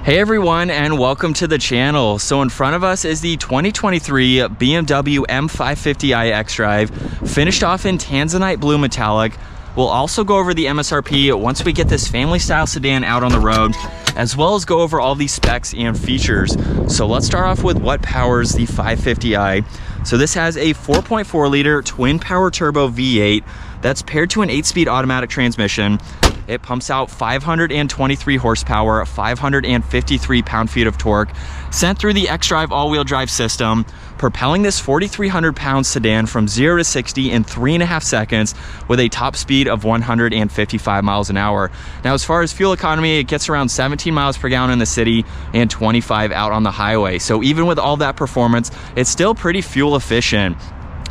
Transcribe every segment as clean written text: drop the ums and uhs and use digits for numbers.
Hey everyone, and welcome to the channel. So in front of us is the 2023 BMW M550i xDrive, finished off in Tanzanite blue metallic. We'll also go over the MSRP once we get this family style sedan out on the road, as well as go over all the specs and features. So let's start off with what powers the 550i. So this has a 4.4 liter twin power turbo V8 that's paired to an 8-speed automatic transmission. It pumps out 523 horsepower, 553 pound-feet of torque, sent through the xDrive all-wheel drive system, propelling this 4,300-pound sedan from 0 to 60 in 3.5 seconds with a top speed of 155 miles an hour. Now, as far as fuel economy, it gets around 17 miles per gallon in the city and 25 out on the highway. So even with all that performance, it's still pretty fuel efficient.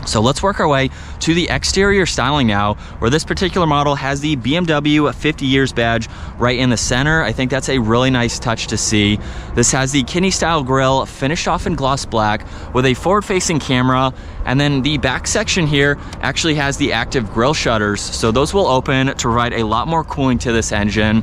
So let's work our way to the exterior styling now, where this particular model has the BMW 50 years badge right in the center. I think that's a really nice touch to see. This has the kidney style grille finished off in gloss black with a forward facing camera, and then the back section here actually has the active grille shutters, so those will open to provide a lot more cooling to this engine.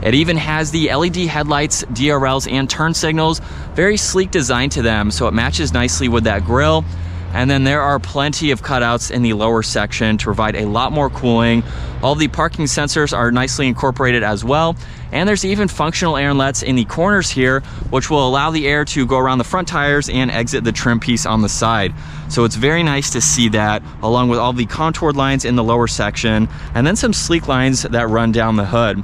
It even has the LED headlights, DRLs, and turn signals. Very sleek design to them, so it matches nicely with that grille. And then there are plenty of cutouts in the lower section to provide a lot more cooling. All the parking sensors are nicely incorporated as well. And there's even functional air inlets in the corners here, which will allow the air to go around the front tires and exit the trim piece on the side. So it's very nice to see that, along with all the contoured lines in the lower section, and then some sleek lines that run down the hood.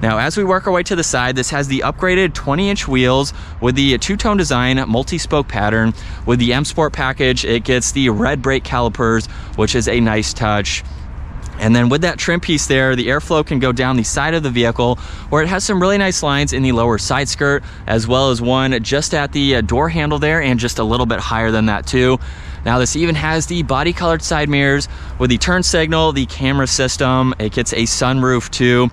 Now, as we work our way to the side, this has the upgraded 20-inch wheels with the two-tone design, multi-spoke pattern. With the M Sport package, it gets the red brake calipers, which is a nice touch. And then with that trim piece there, the airflow can go down the side of the vehicle, where it has some really nice lines in the lower side skirt, as well as one just at the door handle there, and just a little bit higher than that too. Now, this even has the body colored side mirrors with the turn signal, the camera system. It gets a sunroof too.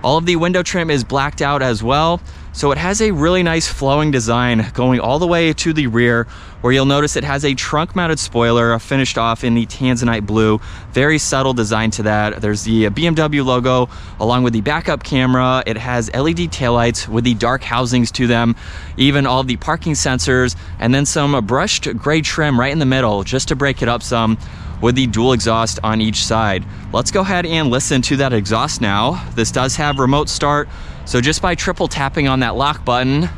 All of the window trim is blacked out as well, so it has a really nice flowing design going all the way to the rear, where you'll notice it has a trunk mounted spoiler finished off in the Tanzanite blue. Very subtle design to that. There's the BMW logo along with the backup camera. It has LED taillights with the dark housings to them, even all of the parking sensors, and then some brushed gray trim right in the middle just to break it up some, with the dual exhaust on each side. Let's go ahead and listen to that exhaust now. This does have remote start, so just by triple tapping on that lock button,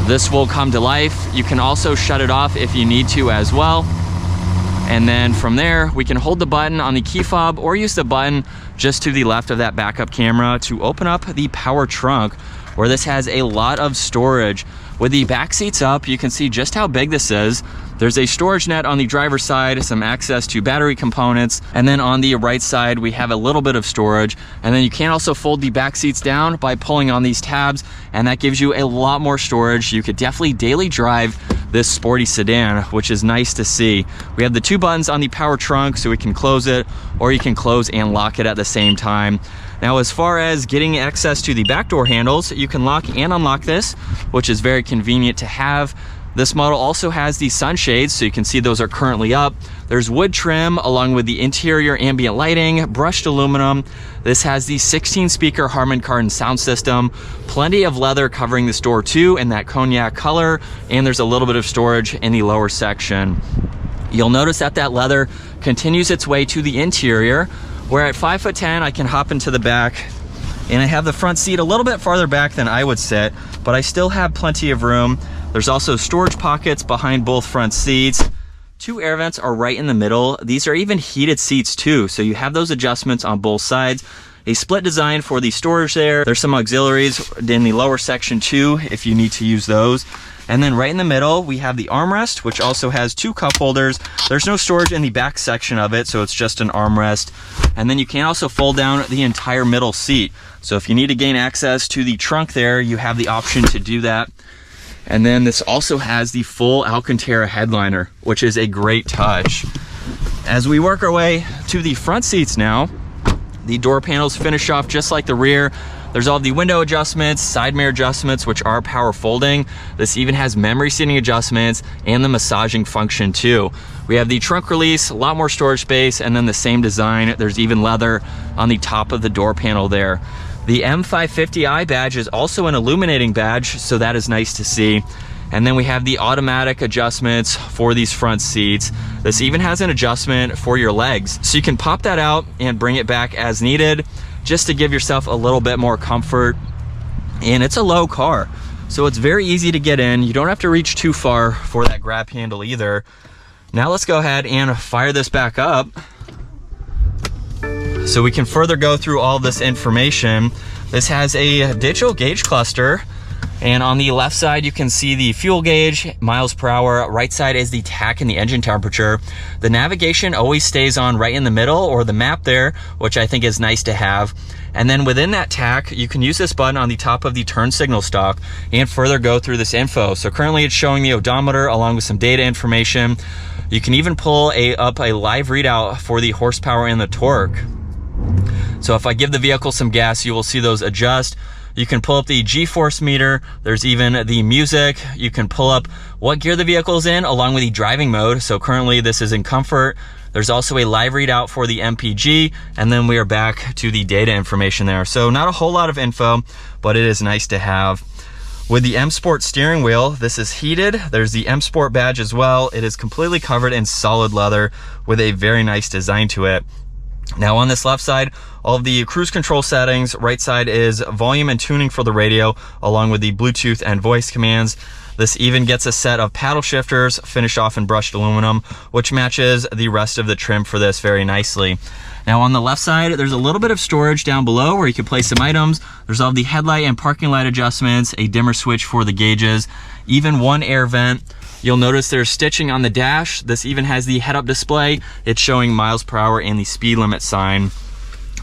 this will come to life. You can also shut it off if you need to as well. And then from there, we can hold the button on the key fob or use the button just to the left of that backup camera to open up the power trunk, where this has a lot of storage. With the back seats up, you can see just how big this is. There's a storage net on the driver's side, some access to battery components, and then on the right side, we have a little bit of storage. And then you can also fold the back seats down by pulling on these tabs, and that gives you a lot more storage. You could definitely daily drive this sporty sedan, which is nice to see. We have the two buttons on the power trunk, so we can close it, or you can close and lock it at the same time. Now, as far as getting access to the back door handles, you can lock and unlock this, which is very convenient to have. This model also has the sunshades, so you can see those are currently up. There's wood trim along with the interior ambient lighting, brushed aluminum. This has the 16-speaker Harman Kardon sound system, plenty of leather covering this door too in that cognac color, and there's a little bit of storage in the lower section. You'll notice that leather continues its way to the interior, where at 5'10", I can hop into the back, and I have the front seat a little bit farther back than I would sit, but I still have plenty of room. There's also storage pockets behind both front seats. Two air vents are right in the middle. These are even heated seats too, so you have those adjustments on both sides. A split design for the storage there. There's some auxiliaries in the lower section too, if you need to use those. And then right in the middle, we have the armrest, which also has two cup holders. There's no storage in the back section of it, so it's just an armrest. And then you can also fold down the entire middle seat. So if you need to gain access to the trunk there, you have the option to do that. And then this also has the full Alcantara headliner, which is a great touch. As we work our way to the front seats now, the door panels finish off just like the rear. There's all the window adjustments, side mirror adjustments, which are power folding. This even has memory seating adjustments and the massaging function too. We have the trunk release, a lot more storage space, and then the same design. There's even leather on the top of the door panel there. The M550i badge is also an illuminating badge, so that is nice to see. And then we have the automatic adjustments for these front seats. This even has an adjustment for your legs. So you can pop that out and bring it back as needed, just to give yourself a little bit more comfort. And it's a low car, so it's very easy to get in. You don't have to reach too far for that grab handle either. Now let's go ahead and fire this back up so we can further go through all this information. This has a digital gauge cluster. And on the left side, you can see the fuel gauge, miles per hour. Right side is the tach and the engine temperature. The navigation always stays on right in the middle, or the map there, which I think is nice to have. And then within that tach, you can use this button on the top of the turn signal stalk and further go through this info. So currently it's showing the odometer along with some data information. You can even pull up a live readout for the horsepower and the torque. So if I give the vehicle some gas, you will see those adjust. You can pull up the G-force meter. There's even the music. You can pull up what gear the vehicle is in along with the driving mode. So currently this is in comfort. There's also a live readout for the MPG, and then we are back to the data information there. So not a whole lot of info, but it is nice to have. With the M Sport steering wheel, this is heated. There's the M Sport badge as well. It is completely covered in solid leather with a very nice design to it. Now on this left side, all of the cruise control settings. Right side is volume and tuning for the radio, along with the Bluetooth and voice commands. This even gets a set of paddle shifters finished off in brushed aluminum, which matches the rest of the trim for this very nicely. Now on the left side, there's a little bit of storage down below where you can place some items. There's all the headlight and parking light adjustments, a dimmer switch for the gauges, even one air vent. You'll notice there's stitching on the dash. This even has the head-up display. It's showing miles per hour and the speed limit sign.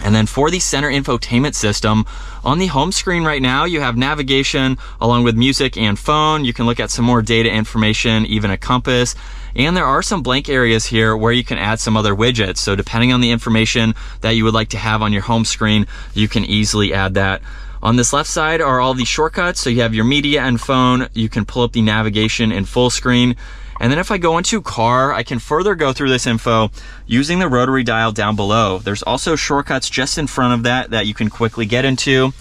And then for the center infotainment system, on the home screen right now, you have navigation along with music and phone. You can look at some more data information, even a compass. And there are some blank areas here where you can add some other widgets. So depending on the information that you would like to have on your home screen, you can easily add that. On this left side are all the shortcuts. So you have your media and phone. You can pull up the navigation in full screen. And then if I go into car, I can further go through this info using the rotary dial down below. There's also shortcuts just in front of that you can quickly get into.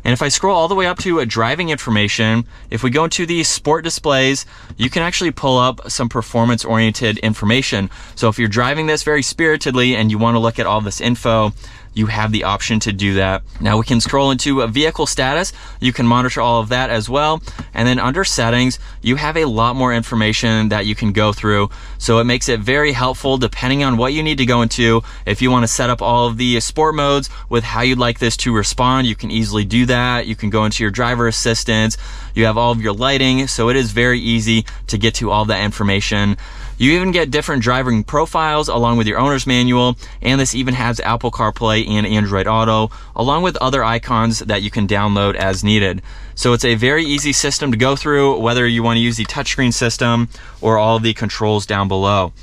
And if I scroll all the way up to driving information, if we go into the sport displays, you can actually pull up some performance-oriented information. So if you're driving this very spiritedly and you want to look at all this info, you have the option to do that. Now we can scroll into a vehicle status. You can monitor all of that as well. And then under settings, you have a lot more information that you can go through. So it makes it very helpful depending on what you need to go into. If you want to set up all of the sport modes with how you'd like this to respond, you can easily do that. You can go into your driver assistance. You have all of your lighting. So it is very easy to get to all that information. You even get different driving profiles along with your owner's manual, and this even has Apple CarPlay and Android Auto, along with other icons that you can download as needed. So it's a very easy system to go through, whether you want to use the touchscreen system or all of the controls down below.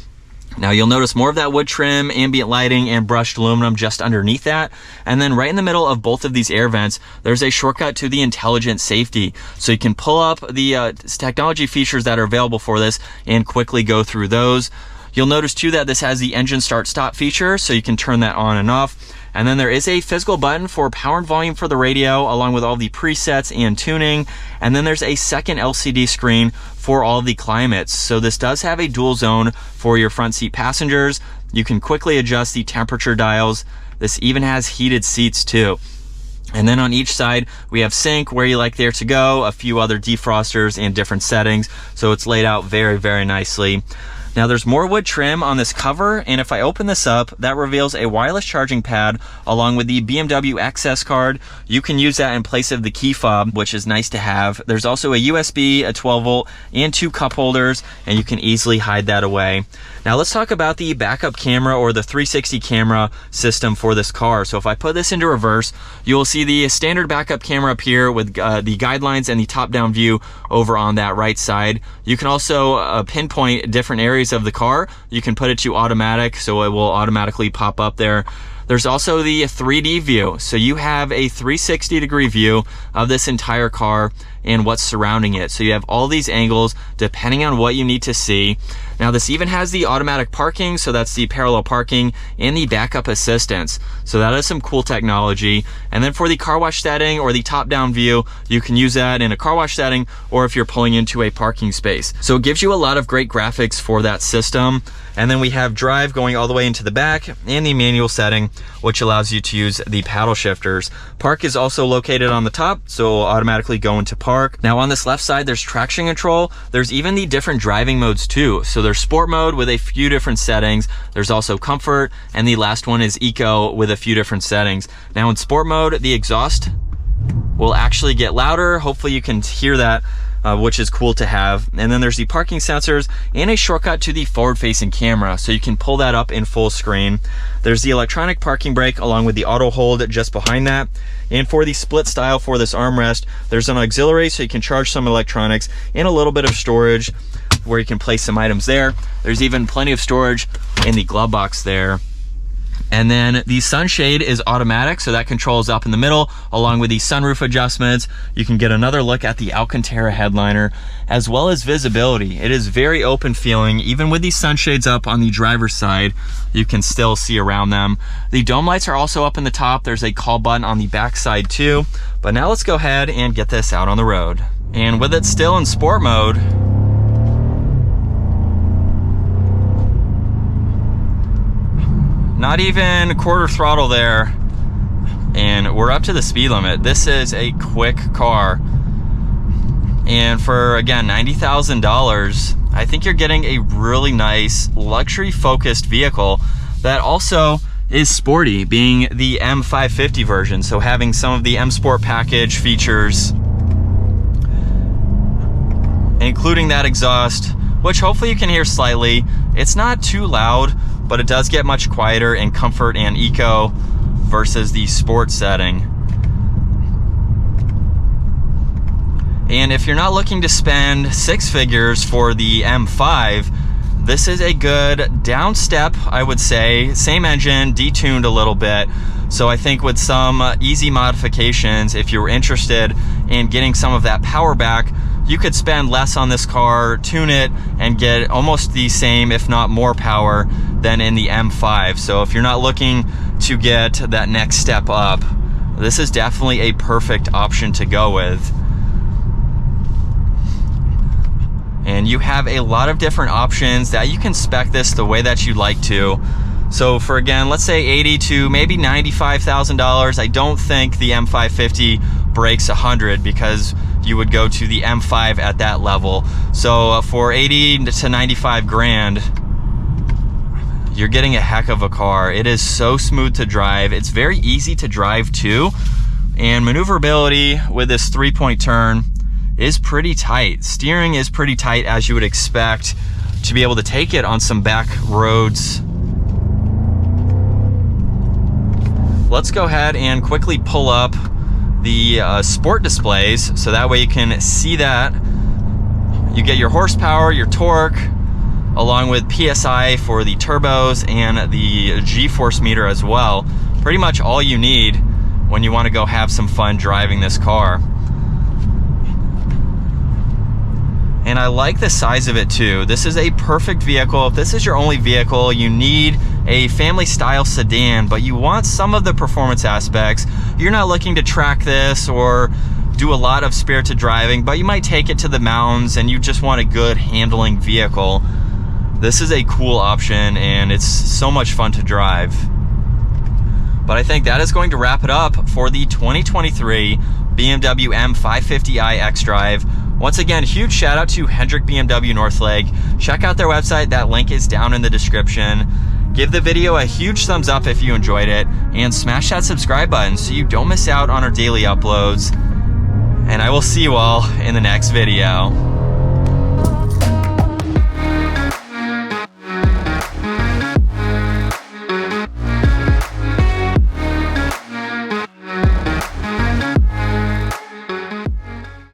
Now you'll notice more of that wood trim, ambient lighting, and brushed aluminum just underneath that. And then right in the middle of both of these air vents, there's a shortcut to the intelligent safety. So you can pull up the technology features that are available for this and quickly go through those. You'll notice too that this has the engine start stop feature, so you can turn that on and off. And then there is a physical button for power and volume for the radio, along with all the presets and tuning. And then there's a second LCD screen for all the climates. So this does have a dual zone for your front seat passengers. You can quickly adjust the temperature dials. This even has heated seats too. And then on each side, we have sync, where you like there to go, a few other defrosters and different settings. So it's laid out very, very nicely. Now there's more wood trim on this cover, and if I open this up, that reveals a wireless charging pad along with the BMW access card. You can use that in place of the key fob, which is nice to have. There's also a USB, a 12 volt, and 2 cup holders, and you can easily hide that away. Now let's talk about the backup camera or the 360 camera system for this car. So if I put this into reverse, you will see the standard backup camera up here with the guidelines and the top-down view over on that right side. You can also pinpoint different areas of the car. You can put it to automatic, so it will automatically pop up there. There's also the 3D view. So you have a 360 degree view of this entire car. and what's surrounding it. So you have all these angles depending on what you need to see. Now this even has the automatic parking, so that's the parallel parking, and the backup assistance. So that is some cool technology. And then for the car wash setting or the top-down view, you can use that in a car wash setting or if you're pulling into a parking space. So it gives you a lot of great graphics for that system. And then we have drive going all the way into the back, and the manual setting, which allows you to use the paddle shifters. Park is also located on the top, so it'll automatically go into park. Now on this left side, there's traction control. There's even the different driving modes too. So there's sport mode with a few different settings. There's also comfort, and the last one is eco with a few different settings. Now in sport mode, the exhaust will actually get louder. Hopefully you can hear that, which is cool to have. And then there's the parking sensors and a shortcut to the forward-facing camera, so you can pull that up in full screen. There's the electronic parking brake along with the auto hold just behind that. And for the split style for this armrest, there's an auxiliary so you can charge some electronics and a little bit of storage where you can place some items there. There's even plenty of storage in the glove box there. And then the sunshade is automatic, so that controls up in the middle, along with the sunroof adjustments. You can get another look at the Alcantara headliner, as well as visibility. It is very open feeling. Even with these sunshades up on the driver's side, you can still see around them. The dome lights are also up in the top. There's a call button on the back side too. But now let's go ahead and get this out on the road. And with it still in sport mode, not even quarter throttle there, and we're up to the speed limit. This is a quick car, and for, again, $90,000, I think you're getting a really nice luxury focused vehicle that also is sporty, being the M550 version, so having some of the M Sport package features, including that exhaust, which hopefully you can hear slightly. It's not too loud, but it does get much quieter in comfort and eco versus the sport setting. And if you're not looking to spend six figures for the M5, this is a good down step, I would say. Same engine, detuned a little bit. So I think with some easy modifications, if you're interested in getting some of that power back, you could spend less on this car, tune it, and get almost the same, if not more power than in the M5. So if you're not looking to get that next step up, this is definitely a perfect option to go with. And you have a lot of different options that you can spec this the way that you'd like to. So for, again, let's say $80,000 to maybe $95,000, I don't think the M550 breaks 100 because you would go to the M5 at that level. So for 80 to 95 grand, you're getting a heck of a car. It is so smooth to drive. It's very easy to drive too. And maneuverability with this 3-point turn is pretty tight. Steering is pretty tight, as you would expect to be able to take it on some back roads. Let's go ahead and quickly pull up the sport displays, so that way you can see that. You get your horsepower, your torque, along with PSI for the turbos and the G-force meter as well. Pretty much all you need when you want to go have some fun driving this car. And I like the size of it too. This is a perfect vehicle. If this is your only vehicle, you need a family style sedan, but you want some of the performance aspects. You're not looking to track this or do a lot of spirited driving, but you might take it to the mountains and you just want a good handling vehicle. This is a cool option and it's so much fun to drive. But I think that is going to wrap it up for the 2023 BMW M550i xDrive. Once again, huge shout out to Hendrick BMW Northlake. Check out their website. That link is down in the description. Give the video a huge thumbs up if you enjoyed it, and smash that subscribe button so you don't miss out on our daily uploads. And I will see you all in the next video.